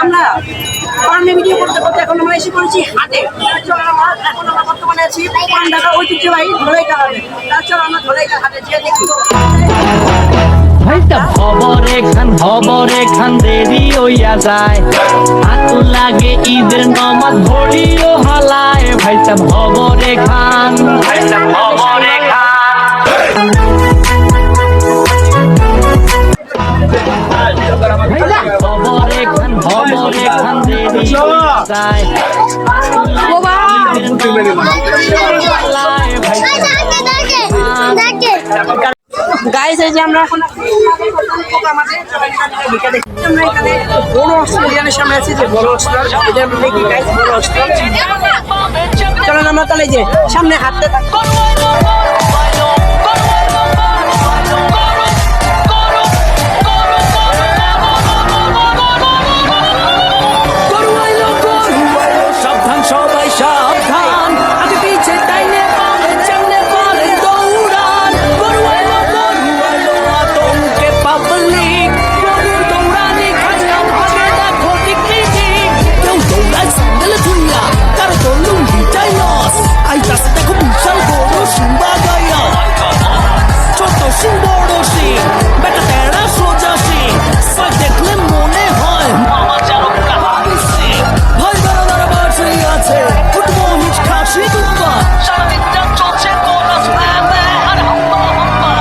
আমরা ফার্মে ভিডিও করতে করতে এখন আমরা এসে পড়েছি হাটে। এখন আমরা বর্তমানে আছি পান্ডাকা ঐতিহ্যবাহী ধোলাইকা হাটে। তাছাড়া আমরা ধোলাইকা হাটে যেয়ে দেখি খবরে খান দেরি হইয়া যায়, হাত লাগে ঈদের নমাজ ঘড়িও হালায়। ভাইটা খবরে খান খবরে খান দেরি হইয়া যায়, গাইস এই যে আমরা এখন আমরা এখানে বড় অস্ট্রেলিয়ানের সামনে আছি, যে বড় অস্ট্রেলিয়া এটা আমরা দেখি গাইস বড় অস্ট্রেলিয়া। চলেন আমরা তাহলে যে সামনে হাঁটতে থাকি। সাবধান সবাই সাবধান, আগে পিছে টাইনে পালে সামনে পালে দৌড়ান। গরুয়াইলো আতঙ্কে পাবলিক, গরুর দৌড়ানি খাজনা ভাগে দেখো টিকটিক। কেউ দৌড়ায় স্যান্ডেলে ঝুলিয়া, কারো তো লুঙ্গিটাই লস। আইতাছে দেখো বিশাল বড় সিংবা গাইয়া, ছোট সিং বড় সিং, বেটা তেরা সোজা সিং। সাই দেখলে মনে হয় মামা চালক কাহাবি সিং। ভাই দাঁড়া বাসে আছে উঠবো হিচ খাসি দুব্বা, সারাদিনটা চলছে কোরাস প্যামে আর হাম্বা হাম্বা।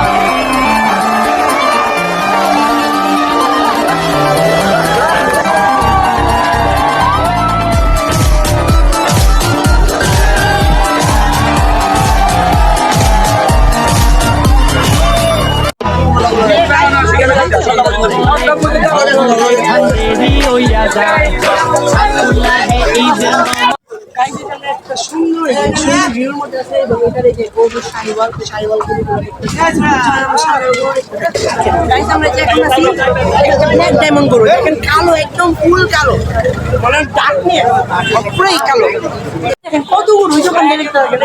দেরি হইয়া যায়, হাত লাগে ঈদের নমাজ। গাইস এখানে একটা সুন্দর ভিউর মধ্যে আছে এবং এখানে যে গরু সাইওয়াল গরুগুলো দেখতেছি। গাইস আমরা যে এখন আছি এটা ব্ল্যাক ডায়মন্ড গরু, দেখেন কালো একদম ফুল কালো, মানে ডার্ক নিয়ে পুরাই কালো। দেখেন কত গরু যখন দেখতে পারবেন।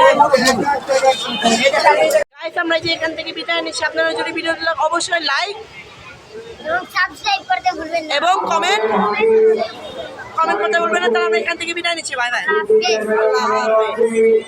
গাইস আমরা যে এখান থেকে বিদায় নিচ্ছি, আপনারা যদি ভিডিওটা অবশ্যই লাইক এবং সাবস্ক্রাইব করতে ভুলবেন না এবং কমেন্ট করতে ভুলবেন না। তাহলে আমরা এখান থেকে বিদায় নিচ্ছি। Bye bye. আজকে আল্লাহ হাফেজ।